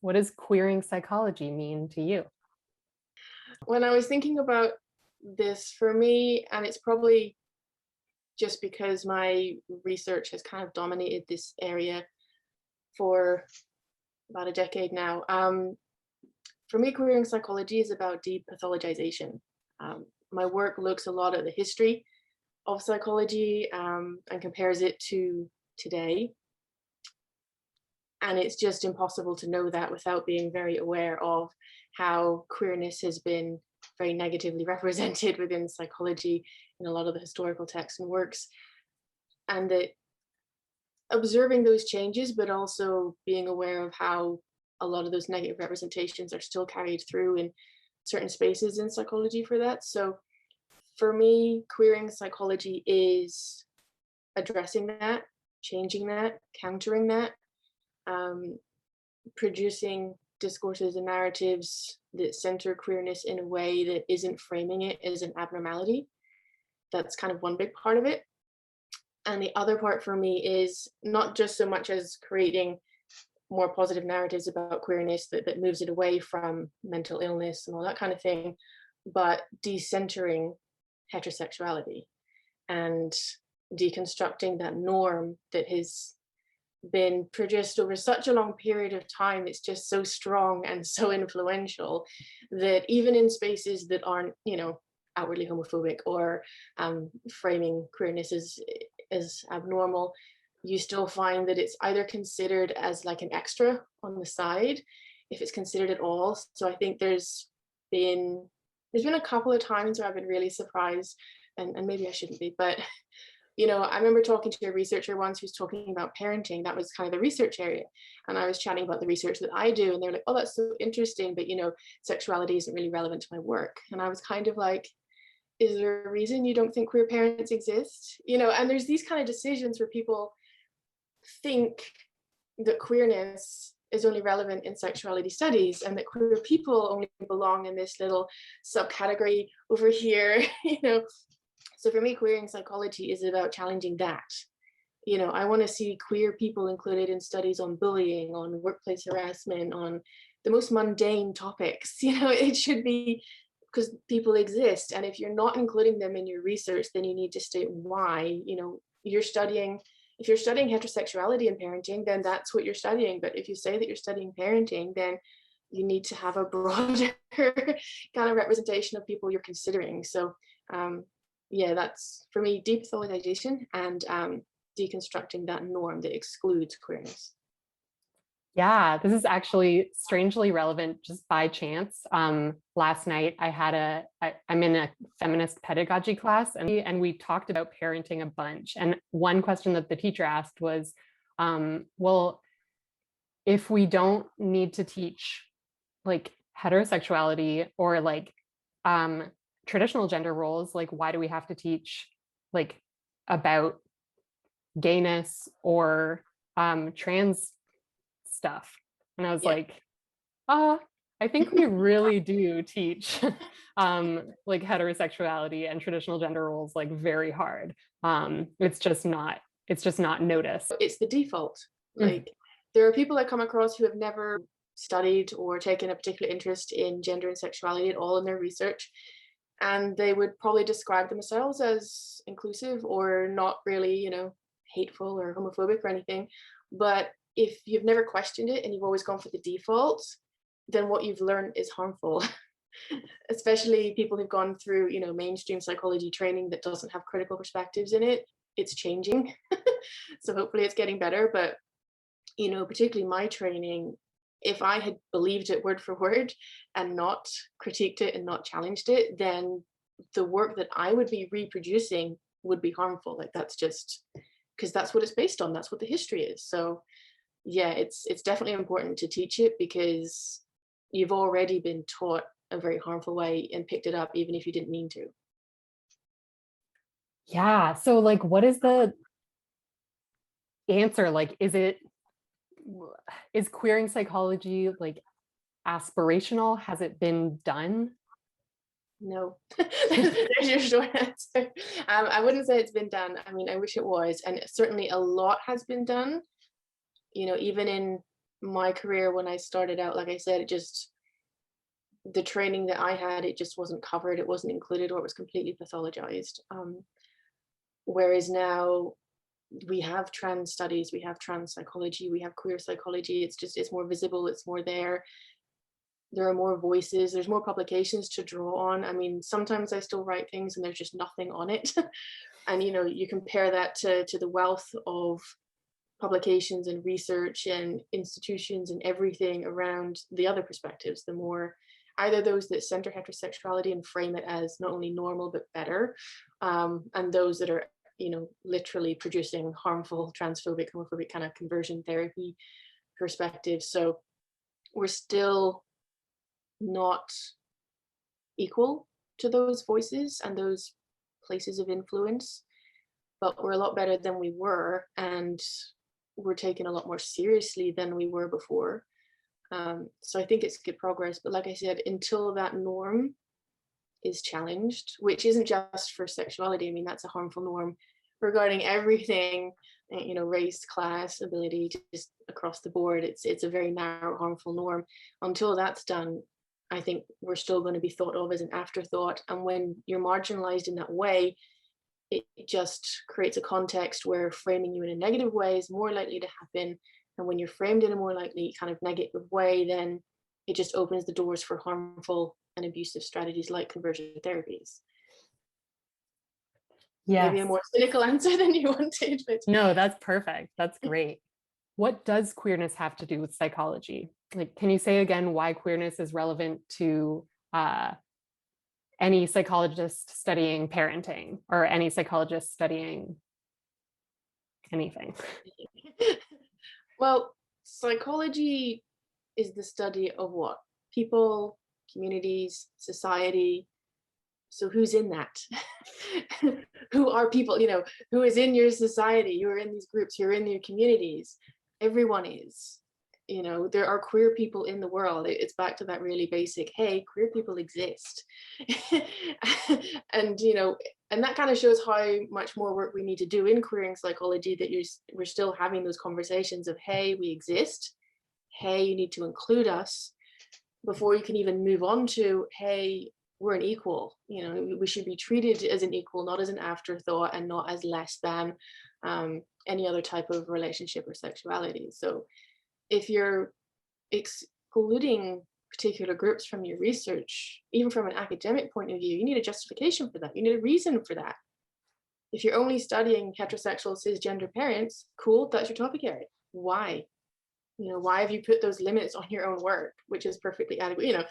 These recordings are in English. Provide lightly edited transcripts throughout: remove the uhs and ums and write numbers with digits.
what does queering psychology mean to you? When I was thinking about this for me, and it's probably just because my research has kind of dominated this area for about a decade now. For me, queering psychology is about depathologization. My work looks a lot at the history of psychology and compares it to today. And it's just impossible to know that without being very aware of how queerness has been very negatively represented within psychology in a lot of the historical texts and works. And that observing those changes, but also being aware of how a lot of those negative representations are still carried through in certain spaces in psychology for that. So for me, queering psychology is addressing that, changing that, countering that, producing discourses and narratives that center queerness in a way that isn't framing it as an abnormality. That's kind of one big part of it. And the other part for me is not just so much as creating more positive narratives about queerness that moves it away from mental illness and all that kind of thing, but decentering heterosexuality and deconstructing that norm that has been produced over such a long period of time. It's just so strong and so influential that even in spaces that aren't, outwardly homophobic or framing queerness as abnormal, you still find that it's either considered as like an extra on the side, if it's considered at all. So I think there's been a couple of times where I've been really surprised, and maybe I shouldn't be, but I remember talking to a researcher once who was talking about parenting. That was kind of the research area. And I was chatting about the research that I do. And they're like, oh, that's so interesting. But, sexuality isn't really relevant to my work. And I was kind of like, is there a reason you don't think queer parents exist? And there's these kind of decisions where people think that queerness is only relevant in sexuality studies and that queer people only belong in this little subcategory over here, So for me, queering psychology is about challenging that. I want to see queer people included in studies on bullying, on workplace harassment, on the most mundane topics. It should be, because people exist. And if you're not including them in your research, then you need to state why. If you're studying heterosexuality and parenting, then that's what you're studying. But if you say that you're studying parenting, then you need to have a broader kind of representation of people you're considering. So that's for me, depathologization and deconstructing that norm that excludes queerness. Yeah, this is actually strangely relevant just by chance. Last night I'm in a feminist pedagogy class and we talked about parenting a bunch. And one question that the teacher asked was, well, if we don't need to teach like heterosexuality or like traditional gender roles, like why do we have to teach like about gayness or trans stuff? And I was like, I think we really do teach like heterosexuality and traditional gender roles like very hard. It's just not noticed. It's the default. Like there are people I come across who have never studied or taken a particular interest in gender and sexuality at all in their research. And they would probably describe themselves as inclusive or not really, hateful or homophobic or anything. But if you've never questioned it and you've always gone for the default, then what you've learned is harmful. Especially people who've gone through, mainstream psychology training that doesn't have critical perspectives in it. It's changing. So hopefully it's getting better. But, particularly my training, if I had believed it word for word and not critiqued it and not challenged it, then the work that I would be reproducing would be harmful. Like that's just because that's what it's based on. That's what the history is. So yeah, it's definitely important to teach it because you've already been taught a very harmful way and picked it up even if you didn't mean to. Yeah. So like, what is the answer? Like, is queering psychology like aspirational? Has it been done? No. There's your short answer. I wouldn't say it's been done. I mean, I wish it was, and certainly a lot has been done. Even in my career when I started out, like I said, the training that I had, it just wasn't covered, it wasn't included, or it was completely pathologized. Whereas now we have trans studies, we have trans psychology, we have queer psychology. It's more visible, it's more there. There are more voices, there's more publications to draw on. I mean, sometimes I still write things and there's just nothing on it. And you compare that to the wealth of publications and research and institutions and everything around the other perspectives, the more either those that center heterosexuality and frame it as not only normal but better, and those that are literally producing harmful transphobic, homophobic kind of conversion therapy perspectives. So we're still not equal to those voices and those places of influence, but we're a lot better than we were, and we're taken a lot more seriously than we were before. So I think it's good progress, but like I said, until that norm is challenged, which isn't just for sexuality. I mean, that's a harmful norm regarding everything, race, class, ability, just across the board. It's a very narrow, harmful norm. Until that's done, I think we're still going to be thought of as an afterthought. And when you're marginalized in that way, it just creates a context where framing you in a negative way is more likely to happen. And when you're framed in a more likely kind of negative way, then it just opens the doors for harmful and abusive strategies like conversion therapies. Maybe a Yes. more cynical answer than you wanted, but No, that's perfect. That's great. What does queerness have to do with psychology? Like, can you say again why queerness is relevant to any psychologist studying parenting or any psychologist studying anything? Well, psychology is the study of what? People, communities, society. So who's in that? Who are people, who is in your society? You're in these groups, you're in your communities. Everyone is. There are queer people in the world. It's back to that really basic, hey, queer people exist. And that kind of shows how much more work we need to do in queering psychology, that we're still having those conversations of, hey, we exist, hey, you need to include us, before you can even move on to, hey, we're an equal. We should be treated as an equal, not as an afterthought, and not as less than any other type of relationship or sexuality. So if you're excluding particular groups from your research, even from an academic point of view, you need a justification for that. You need a reason for that. If you're only studying heterosexual cisgender parents, cool, that's your topic area. Why? Why have you put those limits on your own work, which is perfectly adequate?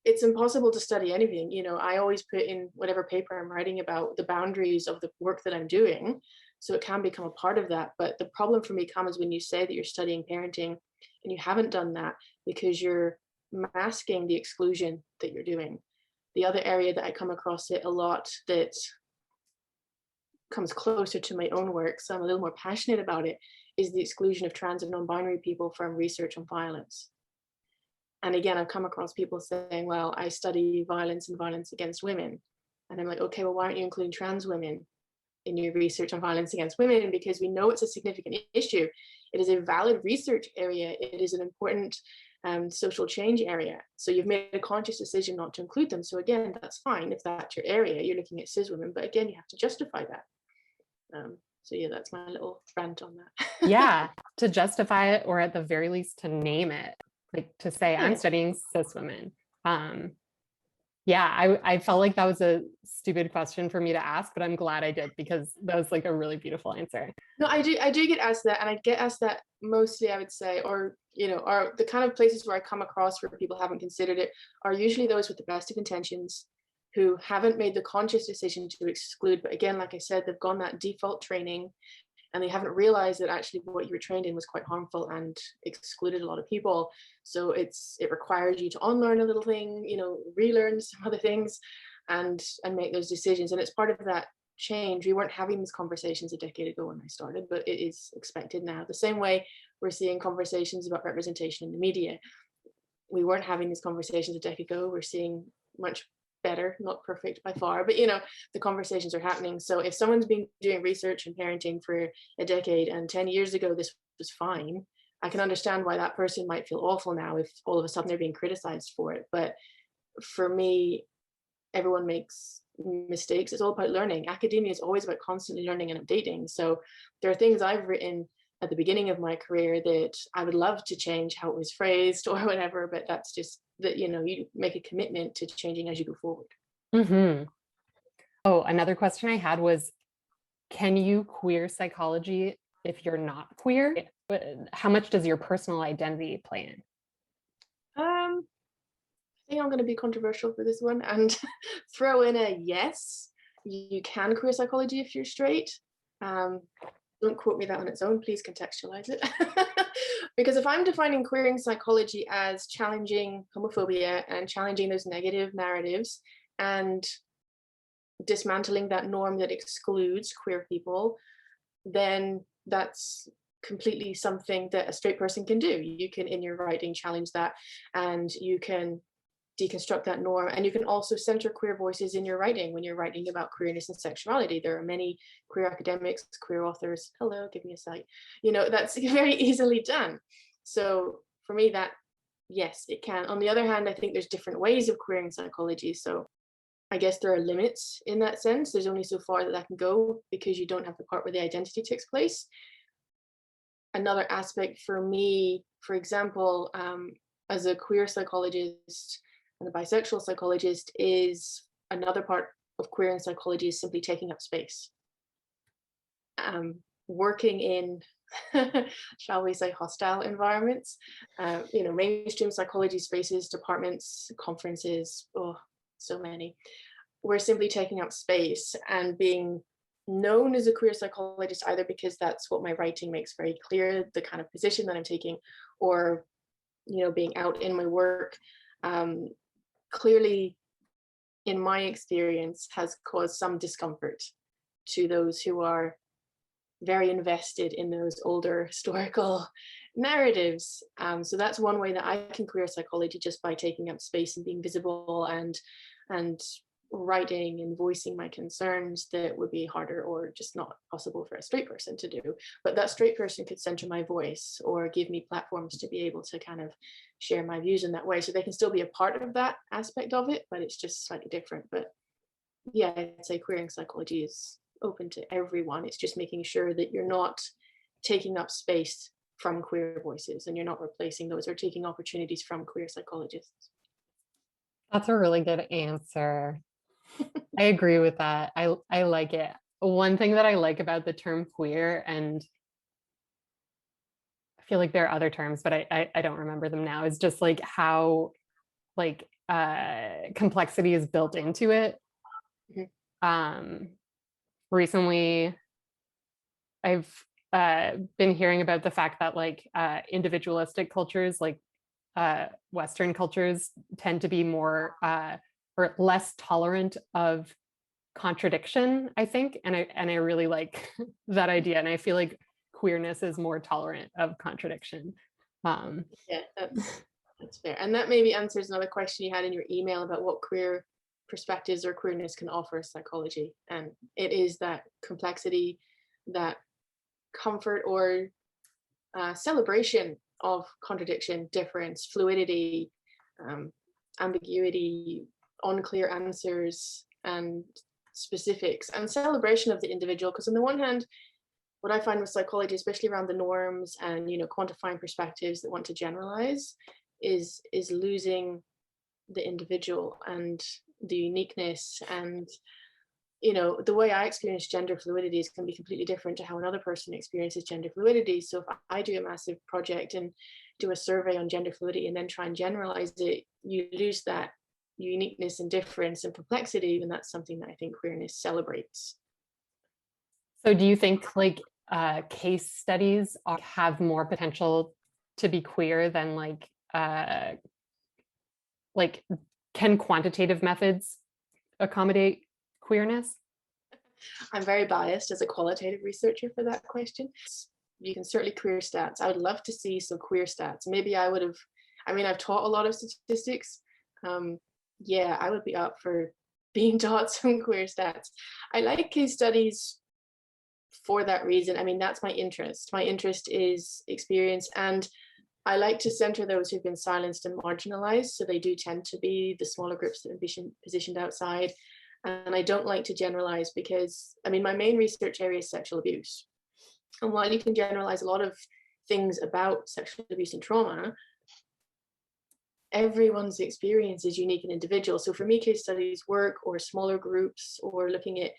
It's impossible to study anything. I always put in whatever paper I'm writing about the boundaries of the work that I'm doing, so it can become a part of that. But the problem for me comes when you say that you're studying parenting and you haven't done that, because you're masking the exclusion that you're doing. The other area that I come across it a lot that comes closer to my own work, so I'm a little more passionate about it, is the exclusion of trans and non-binary people from research on violence. And again, I've come across people saying, well, I study violence and violence against women. And I'm like, okay, well, why aren't you including trans women in your research on violence against women? Because we know it's a significant issue. It is a valid research area. It is an important social change area. So you've made a conscious decision not to include them. So again, that's fine if that's your area. You're looking at cis women, but again, you have to justify that. So yeah, that's my little rant on that. Yeah, to justify it, or at the very least to name it, like to say, I'm studying cis women. Yeah, I felt like that was a stupid question for me to ask, but I'm glad I did, because that was like a really beautiful answer. No, I do get asked that, and I get asked that mostly, I would say, or are the kind of places where I come across where people haven't considered it are usually those with the best of intentions, who haven't made the conscious decision to exclude. But again, like I said, they've gone that default training and they haven't realized that actually what you were trained in was quite harmful and excluded a lot of people. So it requires you to unlearn a little thing, relearn some other things, and make those decisions. And it's part of that change. We weren't having these conversations a decade ago when I started, but it is expected now. The same way we're seeing conversations about representation in the media. We weren't having these conversations a decade ago. We're seeing much better, not perfect by far, but the conversations are happening. So if someone's been doing research and parenting for a decade, and 10 years ago this was fine, I can understand why that person might feel awful now if all of a sudden they're being criticized for it. But for me, everyone makes mistakes. It's all about learning. Academia is always about constantly learning and updating. So there are things I've written at the beginning of my career that I would love to change how it was phrased or whatever, but that's just that, you make a commitment to changing as you go forward. Mm-hmm. Oh, another question I had was, can you queer psychology if you're not queer? How much does your personal identity play in? I think I'm going to be controversial for this one and throw in a yes. You can queer psychology if you're straight. Don't quote me that on its own, please contextualize it. Because if I'm defining queering psychology as challenging homophobia and challenging those negative narratives and dismantling that norm that excludes queer people, then that's completely something that a straight person can do. You can, in your writing, challenge that, and you can deconstruct that norm, and you can also center queer voices in your writing when you're writing about queerness and sexuality. There are many queer academics, queer authors, hello, give me a sight, that's very easily done. So for me, that, yes, it can. On the other hand, I think there's different ways of queering psychology, so I guess there are limits in that sense. There's only so far that can go because you don't have the part where the identity takes place. Another aspect for me, for example, as a queer psychologist and a bisexual psychologist, is another part of queering psychology is simply taking up space. Working in, shall we say, hostile environments, mainstream psychology spaces, departments, conferences, oh, so many. We're simply taking up space and being known as a queer psychologist, either because that's what my writing makes very clear, the kind of position that I'm taking, or being out in my work, clearly, in my experience, has caused some discomfort to those who are very invested in those older historical narratives. So that's one way that I can queer psychology, just by taking up space and being visible and writing and voicing my concerns that would be harder or just not possible for a straight person to do. But that straight person could center my voice or give me platforms to be able to kind of share my views in that way. So they can still be a part of that aspect of it, but it's just slightly different. But yeah, I'd say queering psychology is open to everyone. It's just making sure that you're not taking up space from queer voices and you're not replacing those or taking opportunities from queer psychologists. That's a really good answer. I agree with that. I like it. One thing that I like about the term queer, and I feel like there are other terms, but I don't remember them now, is just like how like complexity is built into it. Mm-hmm. Recently, I've been hearing about the fact that like individualistic cultures, like Western cultures, tend to be more or less tolerant of contradiction, I think, and I really like that idea, and I feel like queerness is more tolerant of contradiction. Yeah, that's fair, and that maybe answers another question you had in your email about what queer perspectives or queerness can offer psychology, and it is that complexity, that comfort or celebration of contradiction, difference, fluidity, ambiguity, unclear answers, and specifics, and celebration of the individual. Because on the one hand, what I find with psychology, especially around the norms and quantifying perspectives that want to generalize, is losing the individual and the uniqueness. And the way I experience gender fluidity can be completely different to how another person experiences gender fluidity. So if I do a massive project and do a survey on gender fluidity and then try and generalize it, you lose that uniqueness and difference and complexity, and that's something that I think queerness celebrates. So do you think like case studies have more potential to be queer than like can quantitative methods accommodate queerness? I'm very biased as a qualitative researcher for that question. You can certainly queer stats. I would love to see some queer stats. Maybe I've taught a lot of statistics. Yeah, I would be up for being taught some queer stats. I like case studies for that reason. I mean, that's my interest. My interest is experience, and I like to center those who've been silenced and marginalized. So they do tend to be the smaller groups that have been positioned outside. And I don't like to generalize because, I mean, my main research area is sexual abuse. And while you can generalize a lot of things about sexual abuse and trauma, everyone's experience is unique and individual. So for me, case studies work, or smaller groups, or looking at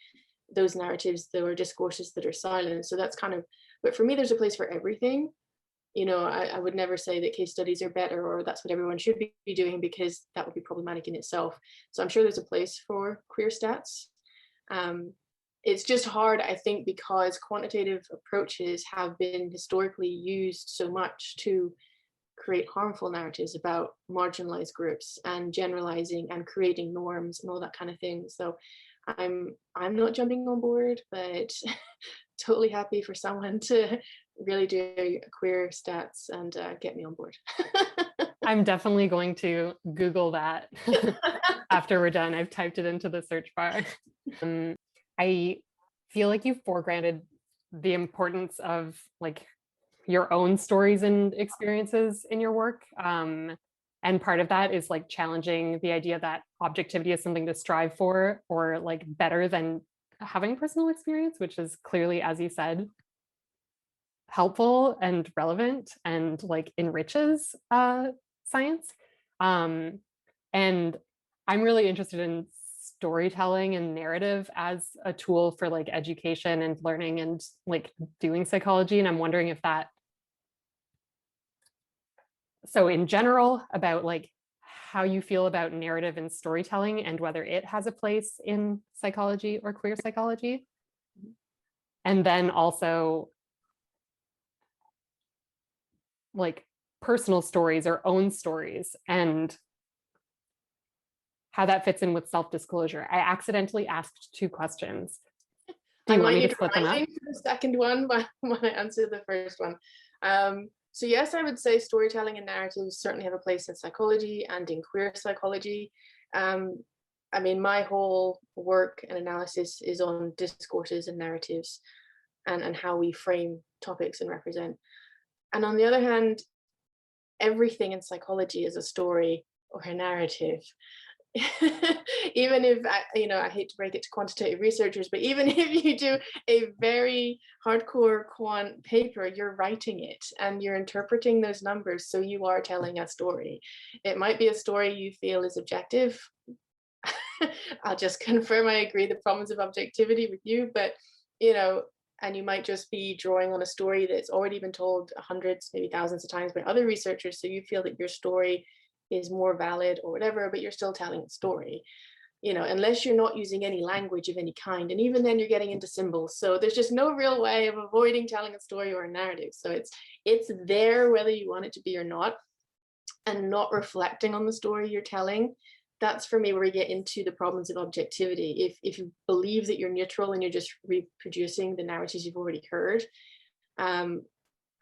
those narratives or discourses that are silent. So that's kind of, but for me, there's a place for everything. You know, I would never say that case studies are better or that's what everyone should be doing, because that would be problematic in itself. So I'm sure there's a place for queer stats. It's just hard, I think, because quantitative approaches have been historically used so much to create harmful narratives about marginalized groups and generalizing and creating norms and all that kind of thing. So I'm not jumping on board, but totally happy for someone to really do queer stats and get me on board. I'm definitely going to Google that after we're done. I've typed it into the search bar. I feel like you've foregrounded the importance of like your own stories and experiences in your work. And part of that is like challenging the idea that objectivity is something to strive for, or like better than having personal experience, which is clearly, as you said, helpful and relevant and like enriches science. And I'm really interested in storytelling and narrative as a tool for like education and learning and like doing psychology. And I'm wondering if that, so in general, about like how you feel about narrative and storytelling and whether it has a place in psychology or queer psychology. And then also like personal stories or own stories and how that fits in with self-disclosure. I accidentally asked 2 questions. Do you want me to split them up? The second one when I answer the first one. So yes, I would say storytelling and narratives certainly have a place in psychology and in queer psychology. I mean, my whole work and analysis is on discourses and narratives and how we frame topics and represent. And on the other hand, everything in psychology is a story or a narrative. Even if I hate to break it to quantitative researchers, but even if you do a very hardcore quant paper, you're writing it and you're interpreting those numbers, so you are telling a story. It might be a story you feel is objective. I'll just confirm I agree the problems of objectivity with you, but and you might just be drawing on a story that's already been told hundreds, maybe thousands of times by other researchers, so you feel that your story is more valid or whatever, but you're still telling a story, unless you're not using any language of any kind. And even then you're getting into symbols. So there's just no real way of avoiding telling a story or a narrative. So it's there whether you want it to be or not, and not reflecting on the story you're telling. That's for me where we get into the problems of objectivity. If you believe that you're neutral and you're just reproducing the narratives you've already heard, I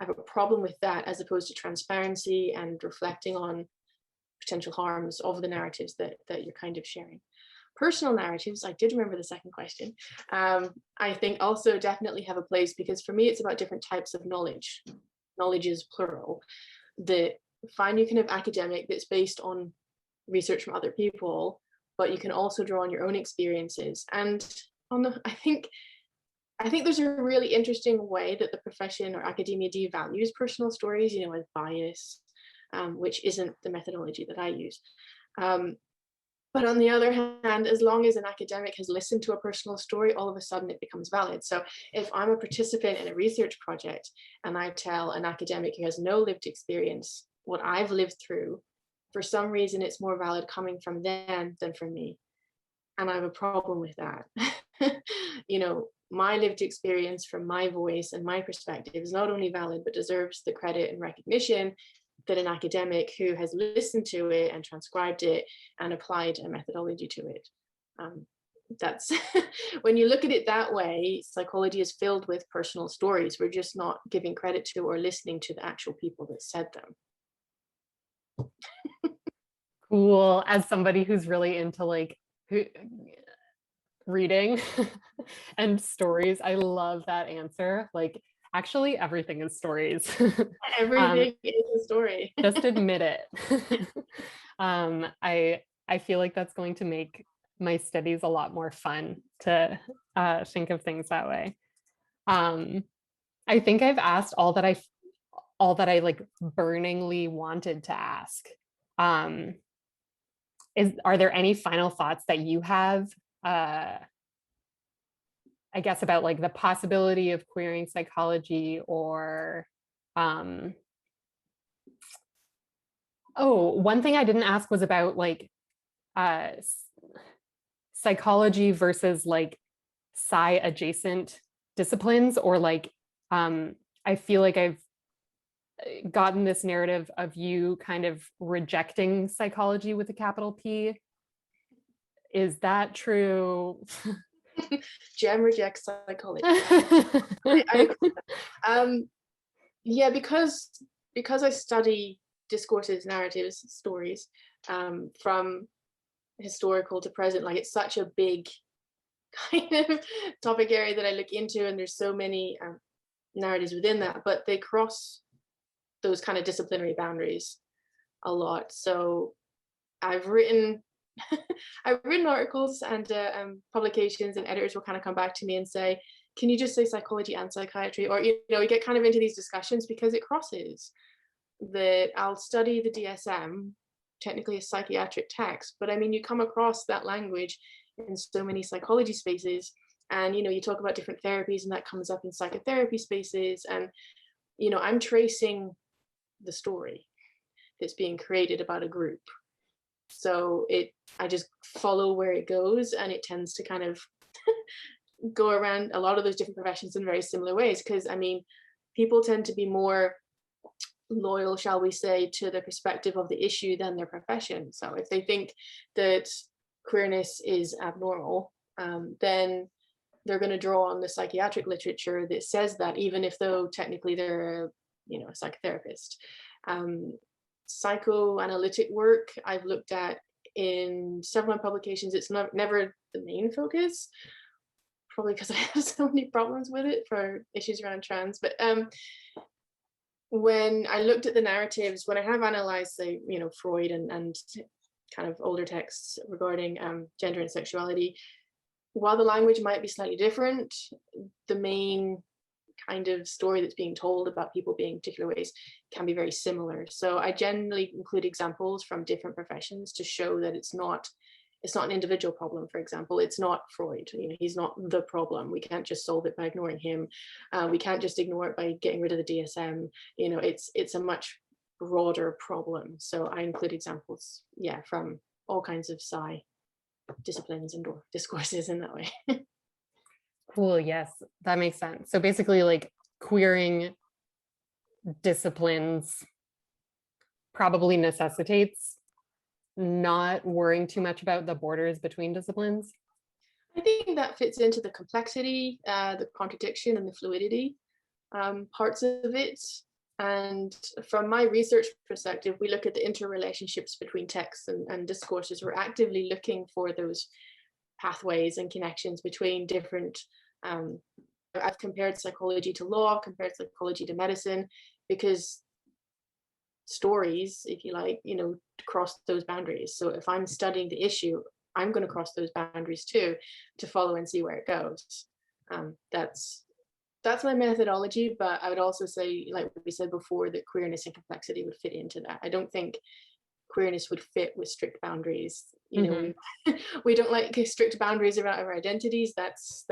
have a problem with that, as opposed to transparency and reflecting on potential harms of the narratives that you're kind of sharing. Personal narratives, I did remember the second question, I think also definitely have a place, because for me it's about different types of knowledge. Knowledge is plural. Fine, you can have academic that's based on research from other people, but you can also draw on your own experiences. And I think there's a really interesting way that the profession or academia devalues personal stories, as bias, which isn't the methodology that I use. But on the other hand, as long as an academic has listened to a personal story, all of a sudden it becomes valid. So if I'm a participant in a research project and I tell an academic who has no lived experience what I've lived through, for some reason it's more valid coming from them than from me. And I have a problem with that. My lived experience from my voice and my perspective is not only valid, but deserves the credit and recognition that an academic who has listened to it and transcribed it and applied a methodology to it. That's when you look at it that way, psychology is filled with personal stories. We're just not giving credit to or listening to the actual people that said them. Cool. As somebody who's really into like reading and stories. I love that answer. Like, actually, everything is stories. Everything is a story. Just admit it. I feel like that's going to make my studies a lot more fun to think of things that way. I think I've asked all that I like burningly wanted to ask. Are there any final thoughts that you have? I guess about like the possibility of queering psychology, or one thing I didn't ask was about like uh, psychology versus like sci adjacent disciplines, or like I feel like I've gotten this narrative of you kind of rejecting psychology with a capital P. Is that true? Jem rejects psychology. Yeah, because I study discourses, narratives, stories, from historical to present, like it's such a big kind of topic area that I look into, and there's so many narratives within that, but they cross those kind of disciplinary boundaries a lot. So I've written I've written articles and publications, and editors will kind of come back to me and say, can you just say psychology and psychiatry? Or, you know, we get kind of into these discussions because it crosses. That I'll study the DSM, technically a psychiatric text, but I mean, you come across that language in so many psychology spaces. And, you know, you talk about different therapies and that comes up in psychotherapy spaces. And, you know, I'm tracing the story that's being created about a group. So I just follow where it goes, and it tends to kind of go around a lot of those different professions in very similar ways. Because I mean, people tend to be more loyal, shall we say, to the perspective of the issue than their profession. So if they think that queerness is abnormal, then they're going to draw on the psychiatric literature that says that, even if though technically they're a psychotherapist. Psychoanalytic work I've looked at in several publications. It's never the main focus, probably because I have so many problems with it for issues around trans. But when I looked at the narratives, when I have analyzed, say, Freud and kind of older texts regarding gender and sexuality, while the language might be slightly different, the main kind of story that's being told about people being particular ways can be very similar. So I generally include examples from different professions to show that it's not an individual problem. For example, it's not Freud. He's not the problem. We can't just solve it by ignoring him. We can't just ignore it by getting rid of the DSM. It's a much broader problem. So I include examples, from all kinds of psi disciplines and discourses in that way. Cool. Yes, that makes sense. So basically, like, queering disciplines probably necessitates not worrying too much about the borders between disciplines. I think that fits into the complexity, the contradiction, and the fluidity parts of it. And from my research perspective, we look at the interrelationships between texts and discourses. We're actively looking for those pathways and connections between different I've compared psychology to law, compared psychology to medicine, because stories, if you like, cross those boundaries. So if I'm studying the issue, I'm going to cross those boundaries too, to follow and see where it goes. That's my methodology, but I would also say, like we said before, that queerness and complexity would fit into that. I don't think queerness would fit with strict boundaries. We don't like strict boundaries around our identities. That's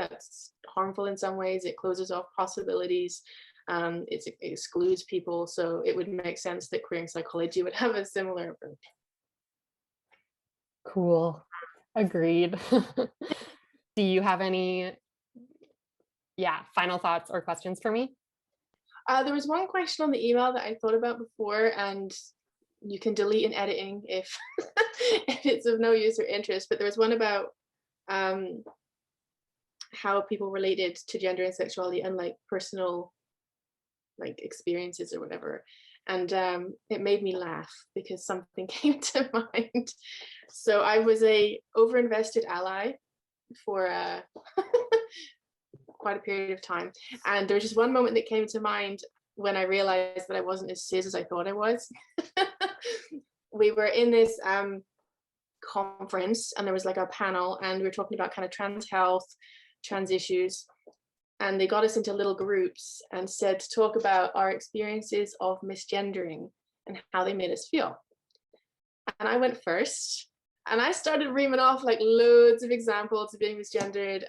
harmful in some ways. It closes off possibilities. It excludes people. So it would make sense that queering psychology would have a similar approach. Cool. Agreed. Do you have any final thoughts or questions for me? There was one question on the email that I thought about before, and you can delete in editing if if it's of no use or interest, but there was one about how people related to gender and sexuality and like personal experiences or whatever, and it made me laugh because something came to mind. So I was a overinvested ally for quite a period of time. And there was just one moment that came to mind when I realized that I wasn't as cis as I thought I was. We were in this conference, and there was like a panel, and we were talking about kind of trans health, trans issues, and they got us into little groups and said to talk about our experiences of misgendering and how they made us feel. And I went first, and I started reaming off like loads of examples of being misgendered.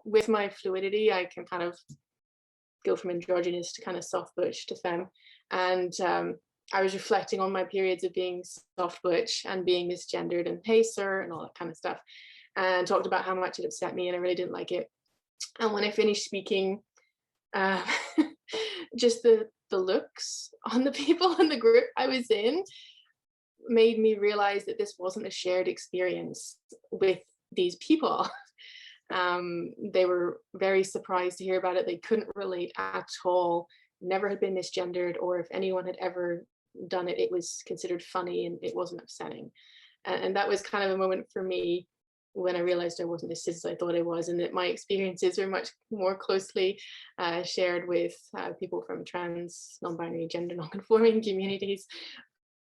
With my fluidity, I can kind of go from androgynous to kind of soft butch to femme. And I was reflecting on my periods of being soft butch and being misgendered and hey sir and all that kind of stuff, and talked about how much it upset me and I really didn't like it. And when I finished speaking, just the looks on the people in the group I was in made me realize that this wasn't a shared experience with these people. They were very surprised to hear about it. They couldn't relate at all, never had been misgendered, or if anyone had ever done it, it was considered funny and it wasn't upsetting. And that was kind of a moment for me when I realized I wasn't as cis as I thought I was, and that my experiences were much more closely shared with people from trans, non-binary, gender non-conforming communities.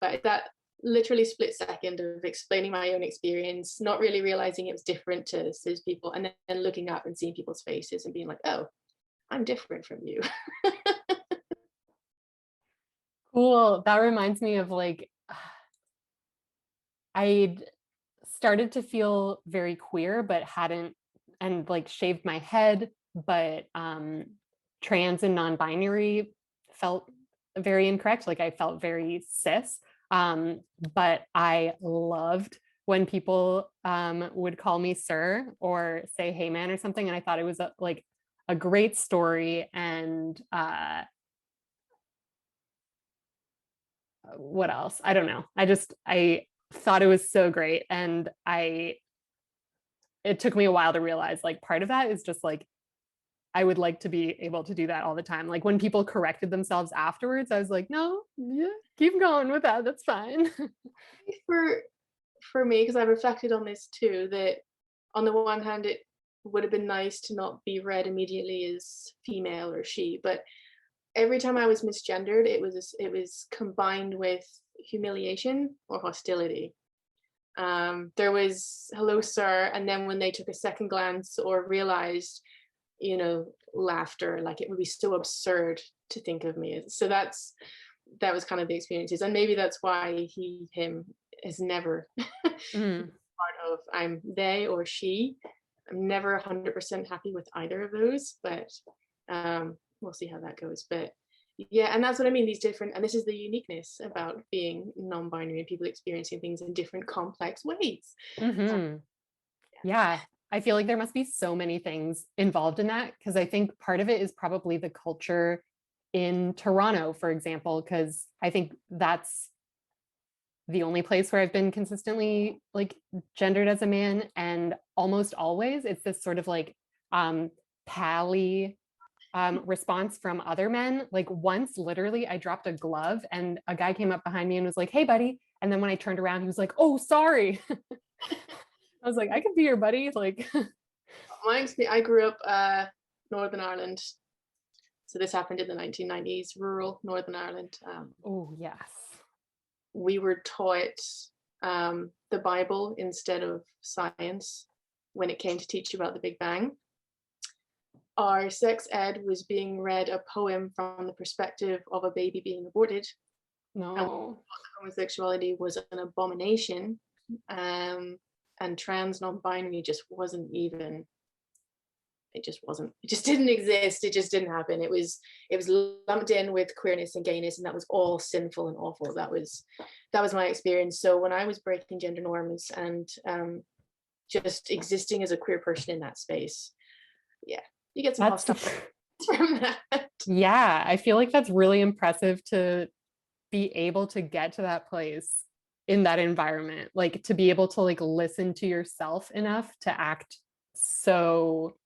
But that literally split second of explaining my own experience, not really realizing it was different to cis people, and then looking up and seeing people's faces and being like, oh, I'm different from you. Cool. That reminds me of like, I'd started to feel very queer, but hadn't, and like shaved my head, but trans and non-binary felt very incorrect. Like I felt very cis. But I loved when people would call me sir or say hey man or something, and I thought it was like a great story. And what else? I don't know. I thought it was so great, and it took me a while to realize like part of that is just like I would like to be able to do that all the time. Like when people corrected themselves afterwards, I was like, no, yeah, keep going with that. That's fine. For me, because I reflected on this too, that on the one hand, it would have been nice to not be read immediately as female or she, but every time I was misgendered, it was combined with humiliation or hostility. There was hello sir, and then when they took a second glance or realized, laughter, like it would be so absurd to think of me. So that was kind of the experiences, and maybe that's why he him is never part of I'm they or she. I'm never 100% happy with either of those, but we'll see how that goes. But yeah, and that's what I mean, these different, and this is the uniqueness about being non-binary and people experiencing things in different complex ways. Yeah, I feel like there must be so many things involved in that, because I think part of it is probably the culture in Toronto, for example, because I think that's the only place where I've been consistently like gendered as a man, and almost always it's this sort of like pally response from other men. Like once literally I dropped a glove and a guy came up behind me and was like, hey buddy, and then when I turned around he was like, oh sorry. I was like, I could be your buddy. Like I grew up Northern Ireland, so this happened in the 1990s, rural Northern Ireland. Oh yes. We were taught the Bible instead of science when it came to teach about the Big Bang. Our sex ed was being read a poem from the perspective of a baby being aborted. No. And homosexuality was an abomination, and trans non-binary just wasn't even. It just didn't exist. It just didn't happen. It was lumped in with queerness and gayness, and that was all sinful and awful. That was my experience. So when I was breaking gender norms and just existing as a queer person in that space, yeah, you get some hostility from that. Yeah, I feel like that's really impressive to be able to get to that place in that environment, like to be able to like listen to yourself enough to act so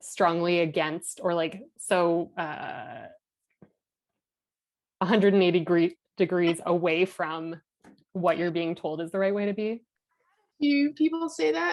strongly against, or like so 180 degrees away from what you're being told is the right way to be. Do people say that?